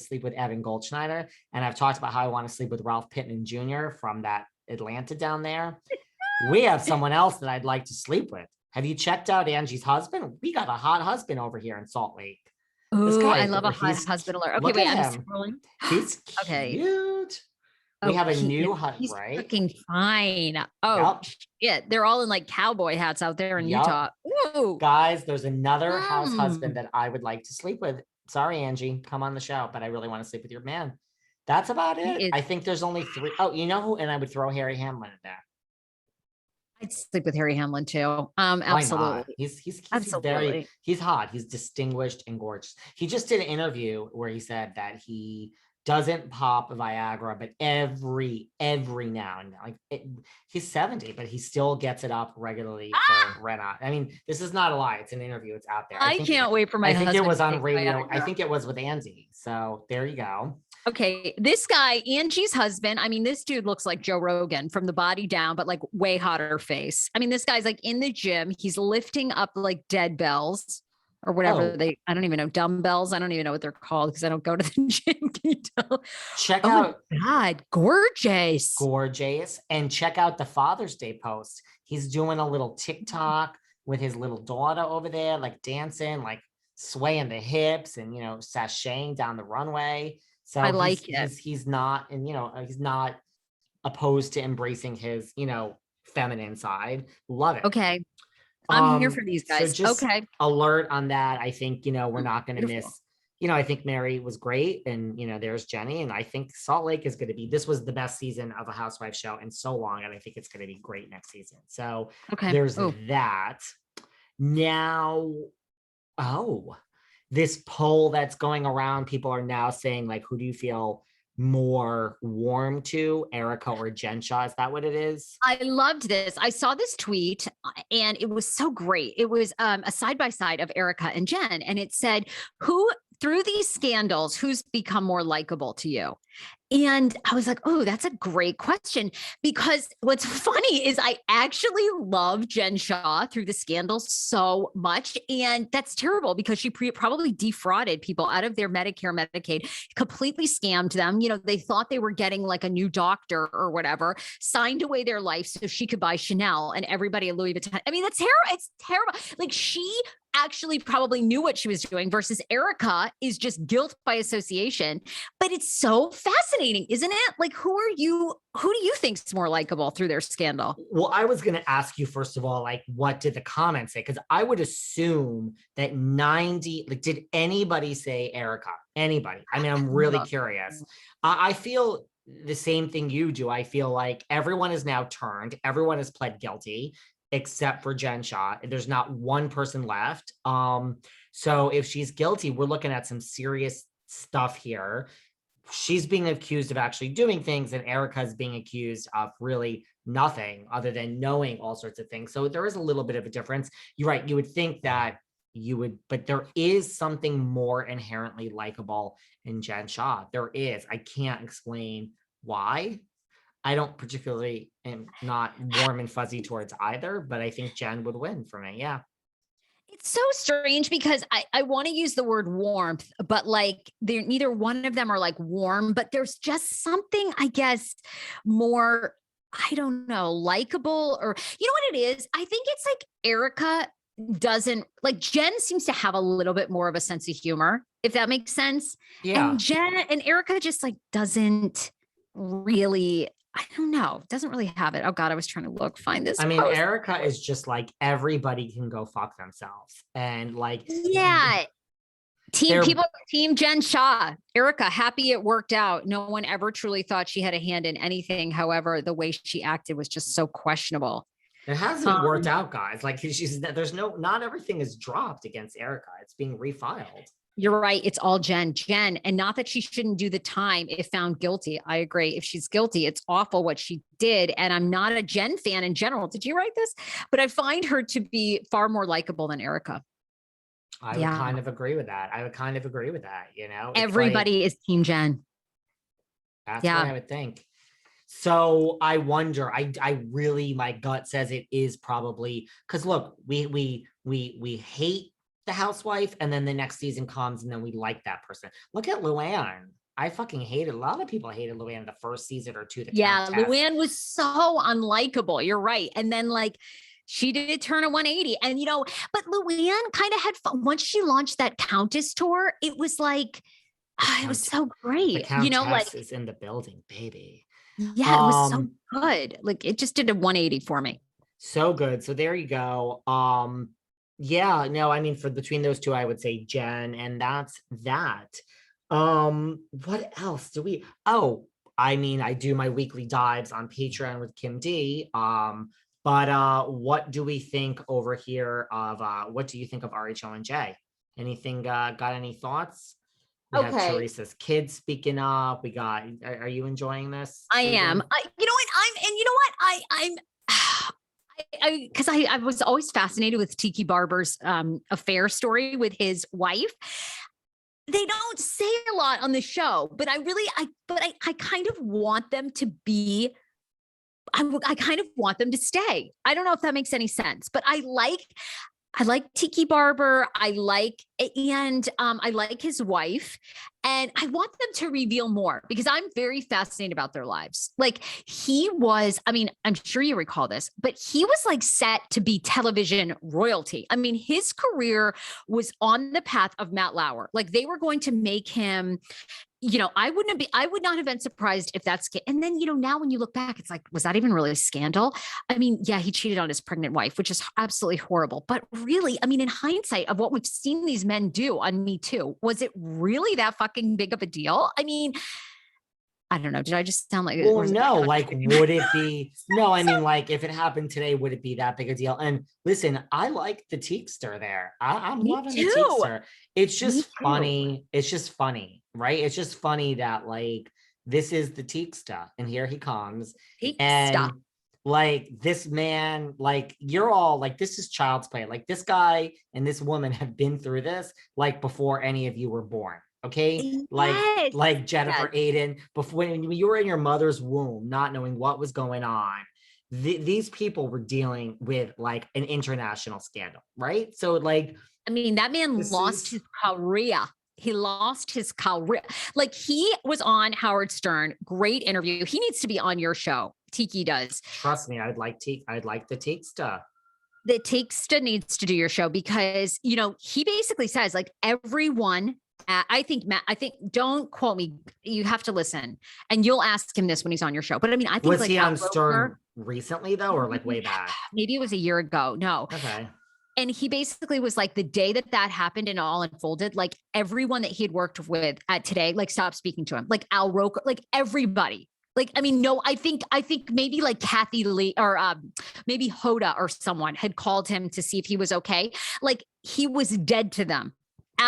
sleep with Evan Goldschneider, and I've talked about how I want to sleep with Ralph Pittman Jr. from that Atlanta down there. We have someone else that I'd like to sleep with. Have you checked out Angie's husband? We got a hot husband over here in Salt Lake. Oh, I love a hot husband alert. Okay, wait, I'm scrolling. He's okay. Cute. We have a new husband, he's right? Looking fine. Oh, yeah, they're all in like cowboy hats out there in Utah. Ooh. Guys, there's another house husband that I would like to sleep with. Sorry, Angie, come on the show, but I really want to sleep with your man. That's about it. I think there's only 3. Oh, you know who? And I would throw Harry Hamlin in there. I'd sleep with Harry Hamlin too. Absolutely. He's absolutely he's hot. He's distinguished and gorgeous. He just did an interview where he said that he doesn't pop Viagra, but every now and then, he's 70, but he still gets it up regularly for Renat. I mean, this is not a lie. It's an interview. It's out there. I can't wait for my husband. I think it was on radio. I think it was with Angie. So there you go. Okay, this guy, Angie's husband, I mean, this dude looks like Joe Rogan from the body down, but like way hotter face. I mean, this guy's like in the gym. He's lifting up like dead bells or whatever I don't even know, dumbbells. I don't even know what they're called because I don't go to the gym. Can you tell? Check out. God, gorgeous. Gorgeous. And check out the Father's Day post. He's doing a little TikTok with his little daughter over there, like dancing, like swaying the hips and, sashaying down the runway. So I like it. He's not, and he's not opposed to embracing his, feminine side. Love it. Okay. I'm here for these guys. So just alert on that. I think, we're not going to miss, I think Mary was great. And, there's Jenny. And I think Salt Lake is going to be, this was the best season of a Housewives show in so long. And I think it's going to be great next season. So there's that. Now, this poll that's going around, people are now saying, like, who do you feel more warm to, Erika or Jen Shah? Is that what it is? I loved this. I saw this tweet and it was so great. It was a side-by-side of Erika and Jen. And it said, who through these scandals, who's become more likable to you? And I was like, oh, that's a great question. Because what's funny is I actually love Jen Shah through the scandal so much. And that's terrible because she probably defrauded people out of their Medicare, Medicaid, completely scammed them. They thought they were getting like a new doctor or whatever, signed away their life so she could buy Chanel and everybody at Louis Vuitton. I mean, that's terrible. It's terrible. Like she actually probably knew what she was doing versus Erika is just guilt by association. But it's so fascinating, isn't it? Like, who do you think's more likable through their scandal? Well, I was going to ask you, first of all, like, what did the comments say? Because I would assume that 90, like, did anybody say Erika? Anybody? I mean, I'm really curious. I feel the same thing you do. I feel like everyone is now turned. Everyone has pled guilty, except for Jen Shah. There's not one person left. So if she's guilty, we're looking at some serious stuff here. She's being accused of actually doing things, and Erika's being accused of really nothing other than knowing all sorts of things. So there is a little bit of a difference. You're right. You would think that but there is something more inherently likable in Jen Shah. There is. I can't explain why. I don't particularly am not warm and fuzzy towards either, but I think Jen would win for me. Yeah. It's so strange because I want to use the word warmth, but like neither one of them are like warm, but there's just something, I guess, more, I don't know, likable, or you know what it is? I think it's like Erika doesn't, like, Jen seems to have a little bit more of a sense of humor, if that makes sense. Yeah. And Erika just like doesn't really, I don't know, doesn't really have it. Oh God, I was trying to find this. I mean, Erika is just like, everybody can go fuck themselves. And like, yeah. Team Jen Shah. Erika, happy it worked out. No one ever truly thought she had a hand in anything. However, the way she acted was just so questionable. It hasn't worked out, guys. Like not everything is dropped against Erika. It's being refiled. You're right. It's all Jen, and not that she shouldn't do the time if found guilty. I agree. If she's guilty, it's awful what she did. And I'm not a Jen fan in general. Did you write this? But I find her to be far more likable than Erika. I would kind of agree with that. Everybody is Team Jen. That's what I would think. So I wonder, I really, my gut says it is probably, because look, we hate the housewife, and then the next season comes and then we like that person. Look at Luann. I fucking hated, a lot of people hated Luann the first season or two. The Yeah, Countess. Luann was so unlikable. You're right. And then like she did turn a 180. And but Luann kind of had fun. Once she launched that Countess tour, it was like, it was so The great. Countess is in the building, baby. Yeah, it was so good. Like it just did a 180 for me. So good. So there you go. Yeah, no, I mean, for between those two, I would say Jen, and that's that. What else do we? Oh, I mean, I do my weekly dives on Patreon with Kim D. But what do we think over here of what do you think of RHO and J? Anything got any thoughts? We have Teresa's kids speaking up. We got, are you enjoying this? I am. I'm because I was always fascinated with Tiki Barber's affair story with his wife. They don't say a lot on the show, but I kind of want them to be. I kind of want them to stay. I don't know if that makes any sense, but I like Tiki Barber. I like his wife, and I want them to reveal more because I'm very fascinated about their lives. Like he was, I mean, I'm sure you recall this, but he was like set to be television royalty. I mean, his career was on the path of Matt Lauer. Like they were going to make him, I would not have been surprised if that's, and then, now when you look back, it's like, was that even really a scandal? I mean, yeah, he cheated on his pregnant wife, which is absolutely horrible. But really, I mean, in hindsight of what we've seen these men do on Me Too, was it really that fucking big of a deal? I mean, I don't know. Did I just sound like? Well, no, like, would it be? No, I mean, like, if it happened today, would it be that big a deal? And listen, I like the Teakster there. I'm loving the Teakster. It's just funny. It's just funny, right? It's just funny that like this is the Teakster, and here he comes, and like this man, like you're all like, this is child's play. Like this guy and this woman have been through this like before any of you were born. Okay. Yes. Like Jennifer Aiden, before when you were in your mother's womb, not knowing what was going on, these people were dealing with like an international scandal, right? So like, I mean, that man lost his career. He lost his career. Like he was on Howard Stern, great interview. He needs to be on your show. Tiki does. Trust me, I'd like the Teakster. The Teakster needs to do your show because, he basically says like everyone, I think, don't quote me. You have to listen and you'll ask him this when he's on your show. But I mean, I think was he on Stern recently though, or like way back? Maybe it was a year ago. No. Okay. And he basically was like the day that happened and all unfolded, like everyone that he had worked with at Today, like stopped speaking to him, like Al Roker, like everybody. Like, I mean, no, I think maybe like Kathy Lee or maybe Hoda or someone had called him to see if he was okay. Like he was dead to them.